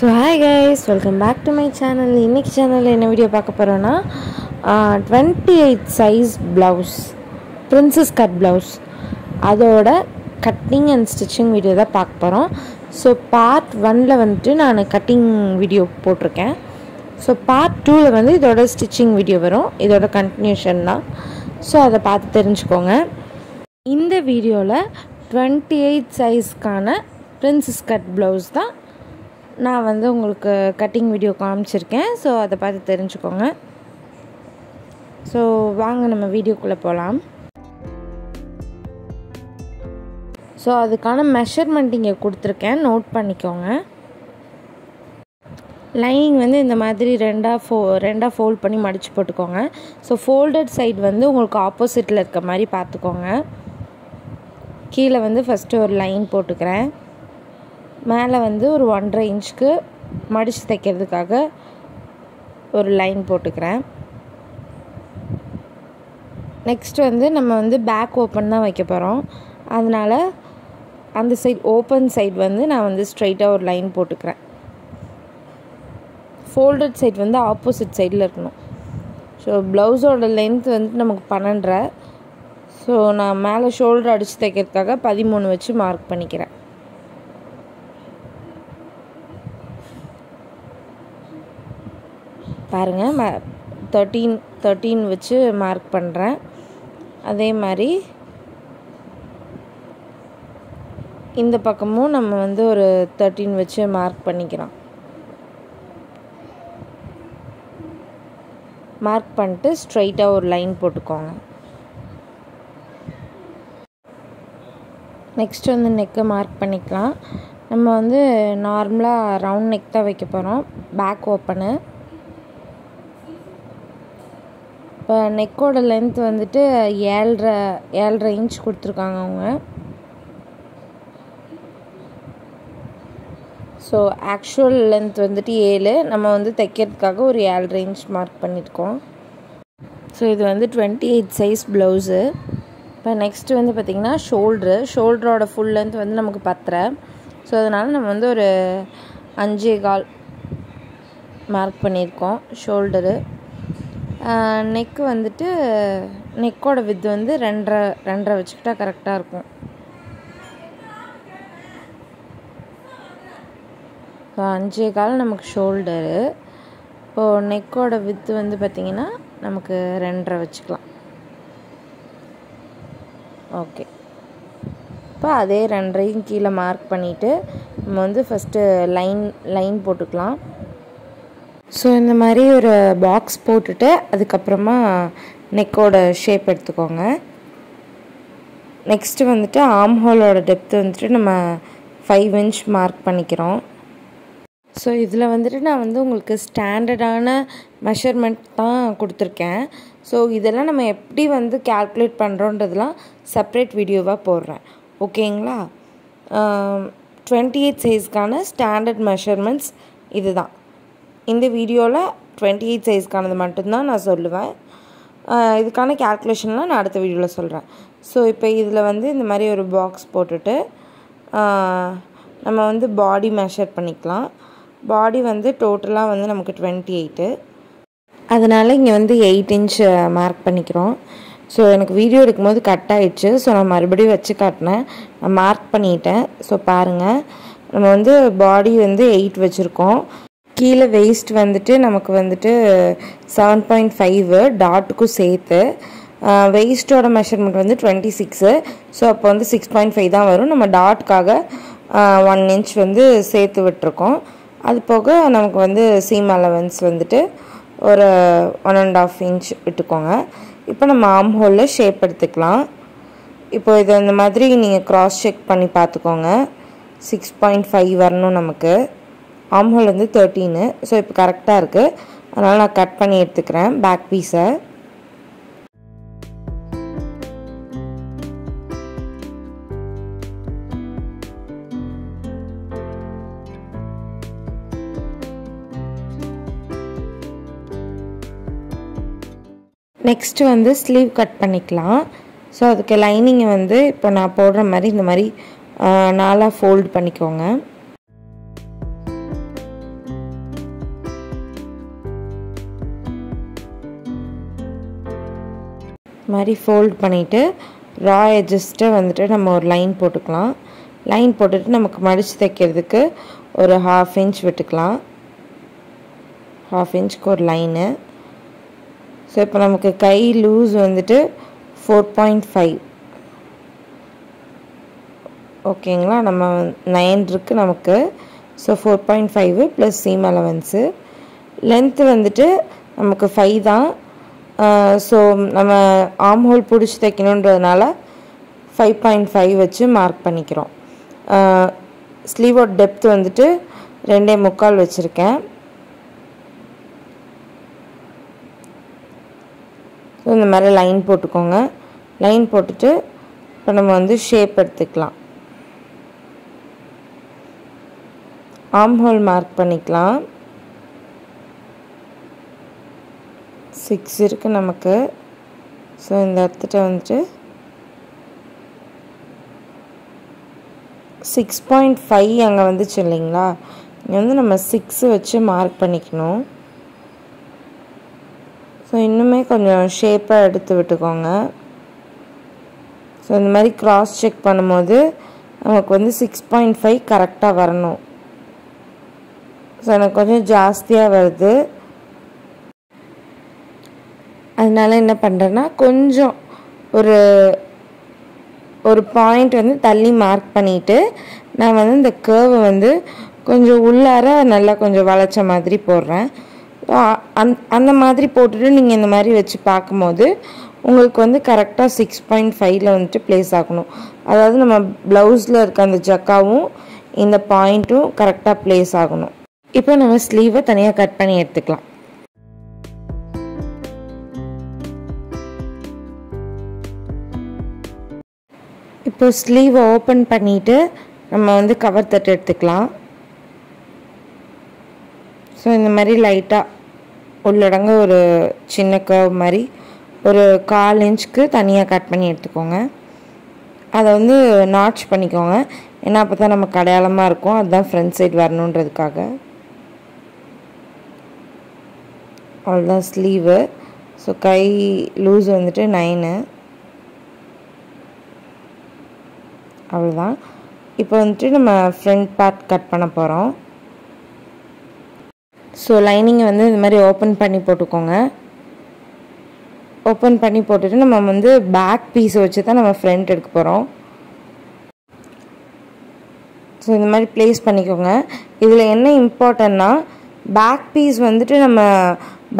So hi guys, welcome back to my channel. இன்னைக்கு சேனல்ல என்ன வீடியோ பார்க்க போறோம்னா 28 size blouse, princess cut blouse அதோட cutting and stitching வீடியோ தான் பார்க்க போறோம். So part 1ல வந்துட்டு நான் cutting வீடியோ போட்டுருக்கேன். So part 2ல வந்து இதோட stitching வீடியோ வரும். இதோட continuation தான். So அதை பார்த்து தெரிஞ்சுக்கோங்க. இந்த வீடியோல 28 sizeக்கான princess cut blouse தான் நான் வந்து உங்களுக்கு கட்டிங் வீடியோ காமிச்சிருக்கேன். ஸோ அதை பார்த்து தெரிஞ்சுக்கோங்க. ஸோ வாங்க நம்ம வீடியோக்குள்ளே போகலாம். ஸோ அதுக்கான மெஷர்மெண்ட் இங்கே கொடுத்துருக்கேன், நோட் பண்ணிக்கோங்க. லைனிங் வந்து இந்த மாதிரி ரெண்டாக ஃபோல்ட் பண்ணி மடித்து போட்டுக்கோங்க. ஸோ ஃபோல்டட் சைடு வந்து உங்களுக்கு ஆப்போசிட்டில் இருக்க மாதிரி பார்த்துக்கோங்க. கீழே வந்து ஃபஸ்ட்டு ஒரு லைன் போட்டுக்கிறேன். மேலே வந்து ஒரு 1.5 இன்ச்சுக்கு மடித்து தைக்கிறதுக்காக ஒரு லைன் போட்டுக்கிறேன். நெக்ஸ்ட் வந்து நம்ம வந்து பேக் ஓப்பன் தான் வைக்க போகிறோம். அதனால் அந்த சைடு ஓப்பன் சைடு வந்து நான் வந்து ஸ்ட்ரைட்டாக ஒரு லைன் போட்டுக்கிறேன். ஃபோல்டட் சைடு வந்து ஆப்போசிட் சைடில் இருக்கணும். ஸோ ப்ளவுஸோட லென்த் வந்து நமக்கு 12. ஸோ நான் மேலே ஷோல்டர் அடித்து தைக்கிறதுக்காக 13 வச்சு மார்க் பண்ணிக்கிறேன். பாருங்கள், 13 வச்சு மார்க் பண்ணுறேன். அதே மாதிரி இந்த பக்கமும் நம்ம வந்து ஒரு 13 வச்சு மார்க் பண்ணிக்கிறோம். மார்க் பண்ணிட்டு ஸ்ட்ரைட்டாக ஒரு லைன் போட்டுக்கோங்க. நெக்ஸ்ட் வந்து நெக்கை மார்க் பண்ணிக்கலாம். நம்ம வந்து நார்மலாக ரவுண்ட் நெக் தான் வைக்க போகிறோம். Back open. இப்போ நெக்கோட லென்த் வந்துட்டு 7.5 இன்ச் கொடுத்துருக்காங்க அவங்க. ஸோ ஆக்சுவல் லென்த் வந்துட்டு 7, நம்ம வந்து தைக்கிறதுக்காக ஒரு 7.5 இன்ச் மார்க் பண்ணியிருக்கோம். ஸோ இது வந்து 28 சைஸ் ப்ளவுஸு. இப்போ நெக்ஸ்ட்டு வந்து பார்த்திங்கன்னா ஷோல்டரோட ஃபுல் லென்த் வந்து நமக்கு 10. ஸோ அதனால் நம்ம வந்து ஒரு 5.25 மார்க் பண்ணியிருக்கோம் ஷோல்டரு. நெக்கு வந்துட்டு நெக்கோட வித்து வந்து 2.5 வச்சுக்கிட்டா கரெக்டாக இருக்கும். ஸோ 5.25 நமக்கு ஷோல்டரு. இப்போது நெக்கோட வித்து வந்து பார்த்திங்கன்னா நமக்கு 2.5 வச்சுக்கலாம். ஓகே, இப்போ அதே 2.5 கீழே மார்க் பண்ணிவிட்டு நம்ம வந்து ஃபஸ்ட்டு லைன் போட்டுக்கலாம். ஸோ இந்த மாதிரி ஒரு பாக்ஸ் போட்டுட்டு அதுக்கப்புறமா நெக்கோட ஷேப் எடுத்துக்கோங்க. நெக்ஸ்ட்டு வந்துட்டு ஆர்ம் ஹோலோட டெப்த்து வந்துட்டு நம்ம 5 இன்ச் மார்க் பண்ணிக்கிறோம். ஸோ இதில் வந்துட்டு நான் வந்து உங்களுக்கு ஸ்டாண்டர்டான மெஷர்மெண்ட் தான் கொடுத்துருக்கேன். ஸோ இதெல்லாம் நம்ம எப்படி வந்து கால்குலேட் பண்ணுறோன்றதுலாம் செப்ரேட் வீடியோவாக போடுறேன், ஓகேங்களா? 28 சைஸ்க்கான ஸ்டாண்டர்ட் மெஷர்மெண்ட்ஸ் இது தான். இந்த வீடியோவில் 28 சைஸ்க்கானது மட்டும்தான் நான் சொல்லுவேன். இதுக்கான கேல்குலேஷன்லாம் நான் அடுத்த வீடியோவில் சொல்கிறேன். ஸோ இப்போ இதில் வந்து இந்த மாதிரி ஒரு பாக்ஸ் போட்டுட்டு நம்ம வந்து பாடி மெஷர் பண்ணிக்கலாம். பாடி வந்து டோட்டலாக வந்து நமக்கு 28, அதனால் இங்கே வந்து 8 இன்ச் மார்க் பண்ணிக்கிறோம். ஸோ எனக்கு வீடியோ எடுக்கும்போது கட் ஆகிடுச்சு. ஸோ நான் மறுபடியும் வச்சு காட்டினேன், நான் மார்க் பண்ணிட்டேன். ஸோ பாருங்கள், நம்ம வந்து பாடி வந்து 8 வச்சுருக்கோம். கீழே வெயிஸ்ட் வந்துட்டு நமக்கு வந்துட்டு 7.5 டாட்டுக்கும் சேர்த்து. வெயிஸ்ட்டோட மெஷர்மெண்ட் வந்து 26. ஸோ அப்போ வந்து 6.5 தான் வரும். நம்ம டாட்டுக்காக 1 இன்ச் வந்து சேர்த்து விட்டுருக்கோம். அது போக நமக்கு வந்து சீம் அலவன்ஸ் வந்துட்டு ஒரு 1.5 இன்ச் விட்டுக்கோங்க. இப்போ நம்ம ஆர்ம் ஹோலில் ஷேப் எடுத்துக்கலாம். இப்போ இது இந்த மாதிரி நீங்கள் க்ராஸ் செக் பண்ணி பார்த்துக்கோங்க. 6.5 வரணும் நமக்கு. ஆர்ம் ஹோல் வந்து 13. ஸோ இப்போ கரெக்டாக இருக்குது. அதனால் நான் கட் பண்ணி எடுத்துக்கிறேன் பேக் பீஸை. நெக்ஸ்ட்டு வந்து ஸ்லீவ் கட் பண்ணிக்கலாம். ஸோ அதுக்கு லைனிங்கை வந்து இப்போ நான் போடுற மாதிரி இந்த மாதிரி 4 ஃபோல்டு பண்ணிக்கோங்க. மாதிரி ஃபோல்ட் பண்ணிவிட்டு ரா எட்ஜஸ்ட்டை வந்துட்டு நம்ம ஒரு லைன் போட்டுக்கலாம். லைன் போட்டுட்டு நமக்கு மடித்து தைக்கிறதுக்கு ஒரு 1/2 இன்ச் விட்டுக்கலாம். 1/2 இன்ச்சுக்கு ஒரு லைனு. ஸோ இப்போ நமக்கு கை லூஸ் வந்துட்டு 4.5 ஓகேங்களா. நம்ம 9 இருக்குது நமக்கு. So 4.5 plus seam allowance. Length வந்துட்டு நமக்கு 5 தான். ஸோ நம்ம ஆர்ம் ஹோல் பிடிச்சி தைக்கணுன்றதுனால 5.5 வச்சு மார்க் பண்ணிக்கிறோம். ஸ்லீவோட டெப்த் வந்துட்டு 2.25 வச்சுருக்கேன். ஸோ இந்த மாதிரி லைன் போட்டுக்கோங்க. லைன் போட்டுட்டு இப்போ நம்ம வந்து ஷேப் எடுத்துக்கலாம். ஆர்ம் ஹோல் மார்க் பண்ணிக்கலாம். 6 இருக்குது நமக்கு. ஸோ இந்த இடத்துட்ட வந்துட்டு 6.5 அங்கே வந்துச்சு இல்லைங்களா. இங்கே வந்து நம்ம 6 வச்சு மார்க் பண்ணிக்கணும். ஸோ இன்னுமே கொஞ்சம் ஷேப்பாக எடுத்து விட்டுக்கோங்க. ஸோ இந்த மாதிரி க்ராஸ் செக் பண்ணும்போது நமக்கு வந்து 6.5 கரெக்டாக வரணும். ஸோ எனக்கு கொஞ்சம் ஜாஸ்தியாக வருது. அதனால என்ன பண்ணுறேன்னா கொஞ்சம் ஒரு பாயிண்ட் வந்து தள்ளி மார்க் பண்ணிவிட்டு நான் வந்து இந்த கர்வை வந்து கொஞ்சம் உள்ளார நல்லா கொஞ்சம் வளைச்ச மாதிரி போடுறேன். அந்த மாதிரி போட்டுட்டு நீங்கள் இந்த மாதிரி வச்சு பார்க்கும்போது உங்களுக்கு வந்து கரெக்டாக 6.5 வந்துட்டு ப்ளேஸ் ஆகணும். அதாவது நம்ம ப்ளவுஸில் இருக்க அந்த ஜக்காவும் இந்த பாயிண்ட்டும் கரெக்டாக ப்ளேஸ் ஆகணும். இப்போ நம்ம ஸ்லீவை தனியாக கட் பண்ணி எடுத்துக்கலாம். இப்போ ஸ்லீவை ஓப்பன் பண்ணிவிட்டு நம்ம வந்து கவர் தட்டு எடுத்துக்கலாம். ஸோ இந்த மாதிரி லைட்டாக உள்ளடங்க ஒரு சின்ன கர்வ் மாதிரி ஒரு 1/4 இன்ச்சுக்கு தனியாக கட் பண்ணி எடுத்துக்கோங்க. அதை வந்து நாட்ச் பண்ணிக்கோங்க. ஏன்னா அப்போ தான் நமக்கு அடையாளமாக இருக்கும். அதுதான் ஃப்ரண்ட் சைடு வரணுன்றதுக்காக. அவ்வளோதான் ஸ்லீவு. ஸோ கை லூஸ் வந்துட்டு 9. அவ்வளோதான். இப்போ வந்துட்டு நம்ம ஃப்ரண்ட் பார்ட் கட் பண்ண போகிறோம். ஸோ லைனிங்கை வந்து இந்த மாதிரி ஓப்பன் பண்ணி போட்டுக்கோங்க. ஓப்பன் பண்ணி போட்டுட்டு நம்ம வந்து பேக் பீஸை வச்சு தான் நம்ம ஃப்ரண்ட் எடுக்க போகிறோம். ஸோ இந்த மாதிரி ப்ளேஸ் பண்ணிக்கோங்க. இதில் என்ன இம்பார்ட்டன்னா பேக் பீஸ் வந்துட்டு நம்ம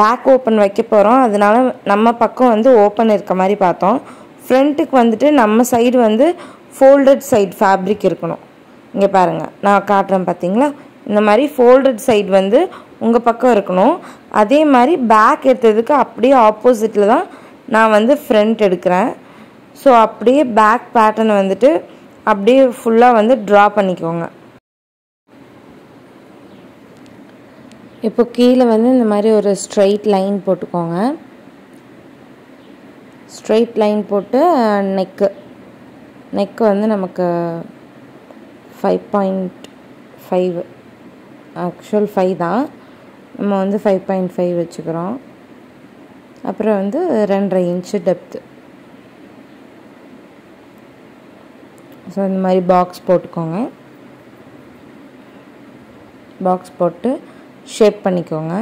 பேக் ஓப்பன் வைக்க போகிறோம். அதனால நம்ம பக்கம் வந்து ஓப்பன் இருக்க மாதிரி பார்த்தோம். ஃப்ரண்ட்டுக்கு வந்துட்டு நம்ம சைடு வந்து ஃபோல்டட் சைடு ஃபேப்ரிக் இருக்கணும். இங்கே பாருங்கள், நான் காட்டுறேன் பார்த்தீங்களா. இந்த மாதிரி ஃபோல்டட் சைடு வந்து உங்கள் பக்கம் இருக்கணும். அதே மாதிரி பேக் எடுத்ததுக்கு அப்படியே ஆப்போசிட்டில் தான் நான் வந்து ஃப்ரண்ட் எடுக்கிறேன். ஸோ அப்படியே பேக் பேட்டர்னை வந்துட்டு அப்படியே ஃபுல்லாக வந்து ட்ரா பண்ணிக்கோங்க. இப்போ கீழே வந்து இந்த மாதிரி ஒரு ஸ்ட்ரைட் லைன் போட்டுக்கோங்க. ஸ்ட்ரைட் லைன் போட்டு நெக்கு வந்து நமக்கு 5.5 ஆக்சுவல் 5 தான். நம்ம வந்து 5.5 வச்சுக்கிறோம். அப்புறம் வந்து 2.5 இன்ச்சு டெப்த்து. ஸோ இந்த மாதிரி பாக்ஸ் போட்டுக்கோங்க. பாக்ஸ் போட்டு ஷேப் பண்ணிக்கோங்க.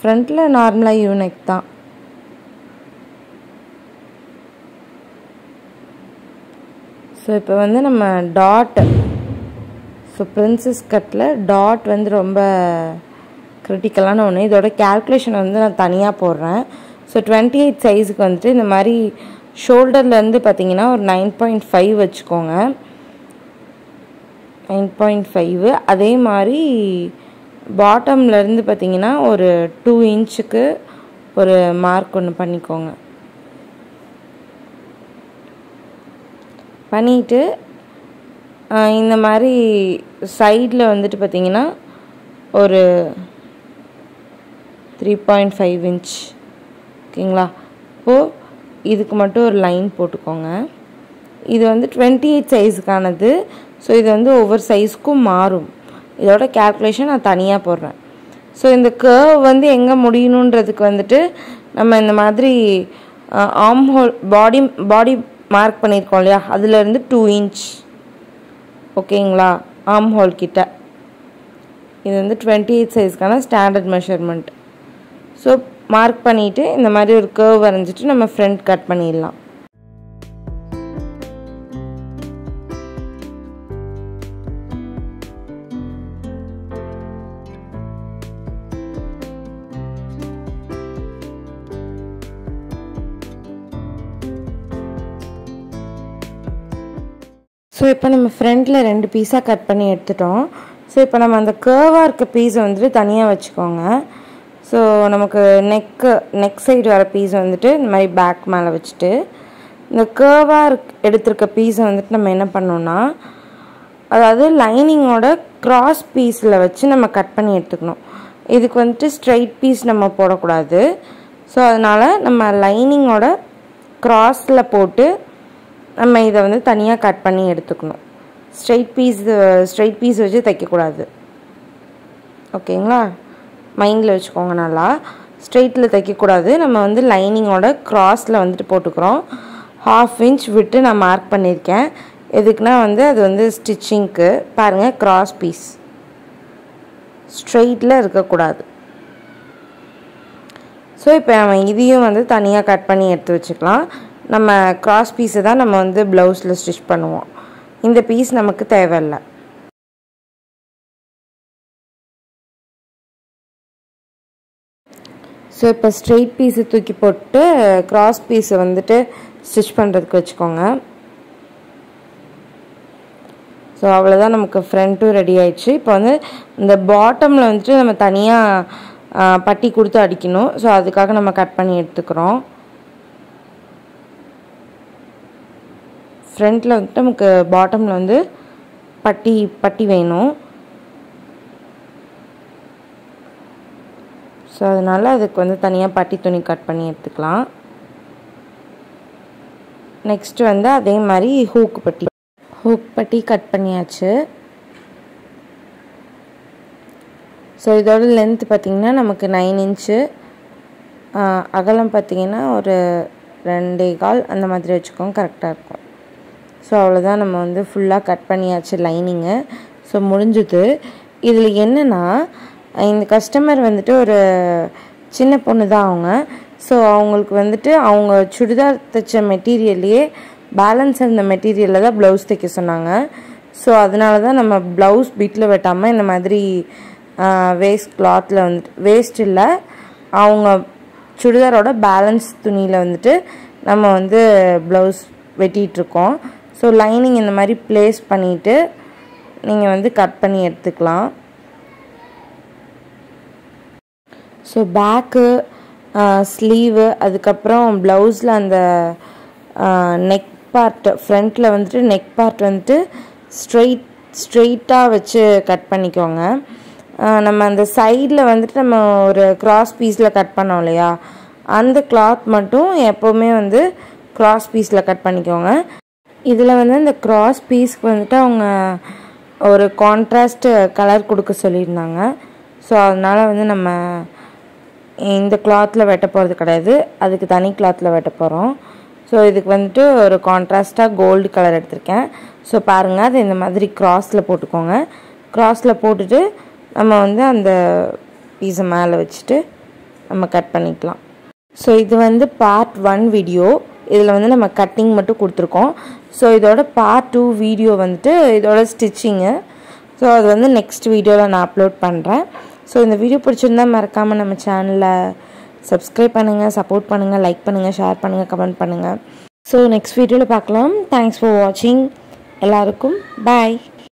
ஃப்ரண்ட்டில் நார்மலாக யூனெக் தான். ஸோ இப்போ வந்து நம்ம டாட், ஸோ பிரின்சஸ் கட்டில் டாட் வந்து ரொம்ப கிரிட்டிக்கலான ஒன்று. இதோட கேல்குலேஷன் வந்து நான் தனியாக போடுறேன். ஸோ 28 சைஸுக்கு வந்துட்டு இந்த மாதிரி ஷோல்டர்லேருந்து பார்த்தீங்கன்னா ஒரு 9.5 வச்சுக்கோங்க. 9.5. அதே மாதிரி பாட்டம்லேருந்து பார்த்தீங்கன்னா ஒரு 2 இன்ச்சுக்கு ஒரு மார்க் ஒன்று பண்ணிக்கோங்க. பண்ணிவிட்டு இந்த மாதிரி சைடில் வந்துட்டு பார்த்திங்கன்னா ஒரு 3.5 இன்ச் ஓகேங்களா. இப்போது இதுக்கு மட்டும் ஒரு லைன் போட்டுக்கோங்க. இது வந்து 28 சைஸுக்கானது. ஸோ இது வந்து ஒவ்வொரு சைஸ்க்கும் மாறும். இதோட கேல்குலேஷன் நான் தனியாக போடுறேன். ஸோ இந்த கர்வ் வந்து எங்கே முடியணுன்றதுக்கு வந்துட்டு நம்ம இந்த மாதிரி ஆர்ம் ஹோல் பாடி மார்க் பண்ணியிருக்கோம் இல்லையா, அதுலேருந்து 2 இன்ச். ஓகேங்களா, ஆர்ம் ஹோல் கிட்ட. இது வந்து 28 சைஸ்க்கான ஸ்டாண்டர்ட் மெஷர்மெண்ட். ஸோ மார்க் பண்ணிவிட்டு இந்த மாதிரி ஒரு கர்வ் வரைஞ்சிட்டு நம்ம ஃப்ரண்ட் கட் பண்ணிடலாம். ஸோ இப்போ நம்ம ஃப்ரண்ட்டில் 2 பீஸாக கட் பண்ணி எடுத்துட்டோம். ஸோ இப்போ நம்ம அந்த கர்வாக இருக்க பீஸை வந்துட்டு தனியாக வச்சுக்கோங்க. ஸோ நமக்கு நெக் சைடு வர பீஸ் வந்துட்டு இந்த மாதிரி பேக் மேலே வச்சுட்டு, இந்த கர்வாக எடுத்திருக்க பீஸை வந்துட்டு நம்ம என்ன பண்ணோம்னா, அதாவது லைனிங்கோட கிராஸ் பீஸில் வச்சு நம்ம கட் பண்ணி எடுத்துக்கணும். இதுக்கு வந்துட்டு ஸ்ட்ரைட் பீஸ் நம்ம போடக்கூடாது. ஸோ அதனால் நம்ம லைனிங்கோட கிராஸில் போட்டு நம்ம இதை வந்து தனியாக கட் பண்ணி எடுத்துக்கணும். ஸ்ட்ரைட் பீஸ் வச்சு தைக்கக்கூடாது. ஓகேங்களா, மைண்டில் வச்சுக்கோங்க. நல்லா ஸ்ட்ரெயிட்டில் தைக்கக்கூடாது. நம்ம வந்து லைனிங்கோட கிராஸில் வந்துட்டு போட்டுக்கிறோம். 1/2 இன்ச் விட்டு நான் மார்க் பண்ணியிருக்கேன். எதுக்குன்னா வந்து அது வந்து ஸ்டிச்சிங்க்கு. பாருங்கள், கிராஸ் பீஸ் ஸ்ட்ரெயிட்டில் இருக்கக்கூடாது. ஸோ இப்போ நம்ம இதையும் வந்து தனியாக கட் பண்ணி எடுத்து வச்சுக்கலாம். நம்ம கிராஸ் பீஸை தான் நம்ம வந்து ப்ளவுஸில் ஸ்டிச் பண்ணுவோம். இந்த பீஸ் நமக்கு தேவையில்லை. ஸோ இப்போ ஸ்ட்ரெயிட் பீஸை தூக்கி போட்டு கிராஸ் பீஸை வந்துட்டு ஸ்டிச் பண்ணுறதுக்கு வச்சுக்கோங்க. ஸோ அவ்வளோதான், நமக்கு ஃப்ரண்ட்டும் ரெடி ஆயிடுச்சு. இப்போ வந்து இந்த பாட்டமில் வந்துட்டு நம்ம தனியாக பட்டி கொடுத்து அடிக்கணும். ஸோ அதுக்காக நம்ம கட் பண்ணி எடுத்துக்கிறோம். ஃப்ரண்ட்டில் வந்துட்டு நமக்கு பாட்டமில் வந்து பட்டி வேணும். ஸோ அதனால் அதுக்கு வந்து தனியாக பட்டி துணி கட் பண்ணி எடுத்துக்கலாம். நெக்ஸ்ட்டு வந்து அதே மாதிரி ஹூக் பட்டி கட் பண்ணியாச்சு. ஸோ இதோட லென்த் பார்த்திங்கன்னா நமக்கு 9 இன்ச்சு, அகலம் பார்த்திங்கன்னா ஒரு 2.25 அந்த மாதிரி வச்சுக்கோங்க, கரெக்டாக இருக்கும். ஸோ அவ்வளோதான், நம்ம வந்து ஃபுல்லாக கட் பண்ணியாச்சு லைனிங்கு. ஸோ முடிஞ்சுது. இதில் என்னென்னா, இந்த கஸ்டமர் வந்துட்டு ஒரு சின்ன பொண்ணு தான் அவங்க. ஸோ அவங்களுக்கு வந்துட்டு அவங்க சுடிதார் தைச்ச மெட்டீரியல்லையே பேலன்ஸ் இருந்த மெட்டீரியலில் தான் ப்ளவுஸ் தைக்க சொன்னாங்க. ஸோ அதனால தான் நம்ம ப்ளவுஸ் பிட்டில் வெட்டாமல் இந்த மாதிரி வேஸ்ட் கிளாத்தில் வந்துட்டு, வேஸ்ட் இல்லை, அவங்க சுடிதாரோட பேலன்ஸ் துணியில் வந்துட்டு நம்ம வந்து ப்ளவுஸ் வெட்டிகிட்ருக்கோம். ஸோ லைனிங் இந்த மாதிரி ப்ளேஸ் பண்ணிவிட்டு நீங்கள் வந்து கட் பண்ணி எடுத்துக்கலாம். ஸோ பேக்கு, ஸ்லீவு, அதுக்கப்புறம் ப்ளவுஸில் அந்த நெக் பார்ட், ஃப்ரண்ட்டில் வந்துட்டு நெக் பார்ட் வந்துட்டு ஸ்ட்ரெயிட்டாக வச்சு கட் பண்ணிக்கோங்க. நம்ம அந்த சைடில் வந்துட்டு நம்ம ஒரு கிராஸ் பீஸில் கட் பண்ணோம் இல்லையா, அந்த கிளாத் மட்டும் எப்போவுமே வந்து கிராஸ் பீஸில் கட் பண்ணிக்கோங்க. இதில் வந்து இந்த கிராஸ் பீஸ்க்கு வந்துட்டு அவங்க ஒரு கான்ட்ராஸ்ட் கலர் கொடுக்க சொல்லியிருந்தாங்க. ஸோ அதனால் வந்து நம்ம இந்த கிளாத்தில் வெட்ட போகிறது கிடையாது, அதுக்கு தனி கிளாத்தில் வெட்ட போகிறோம். ஸோ இதுக்கு வந்துட்டு ஒரு கான்ட்ராஸ்ட்டாக கோல்டு கலர் எடுத்திருக்கேன். ஸோ பாருங்கள், அது இந்த மாதிரி கிராஸில் போட்டுக்கோங்க. கிராஸில் போட்டுட்டு நம்ம வந்து அந்த பீஸை மேலே வச்சுட்டு நம்ம கட் பண்ணிக்கலாம். ஸோ இது வந்து பார்ட் 1 வீடியோ. இதில் வந்து நம்ம கட்டிங் மட்டும் கொடுத்துருக்கோம். ஸோ இதோட பார்ட் 2 வீடியோ வந்துட்டு இதோட ஸ்டிச்சிங்கு. ஸோ அது வந்து நெக்ஸ்ட் வீடியோவில் நான் அப்லோட் பண்ணுறேன். ஸோ இந்த வீடியோ பிடிச்சிருந்தா மறக்காமல் நம்ம சேனலை சப்ஸ்கிரைப் பண்ணுங்கள், சப்போர்ட் பண்ணுங்கள், லைக் பண்ணுங்கள், ஷேர் பண்ணுங்கள், கமெண்ட் பண்ணுங்கள். ஸோ நெக்ஸ்ட் வீடியோவில் பார்க்கலாம். தேங்க்ஸ் ஃபார் வாட்சிங். எல்லாருக்கும் பாய்.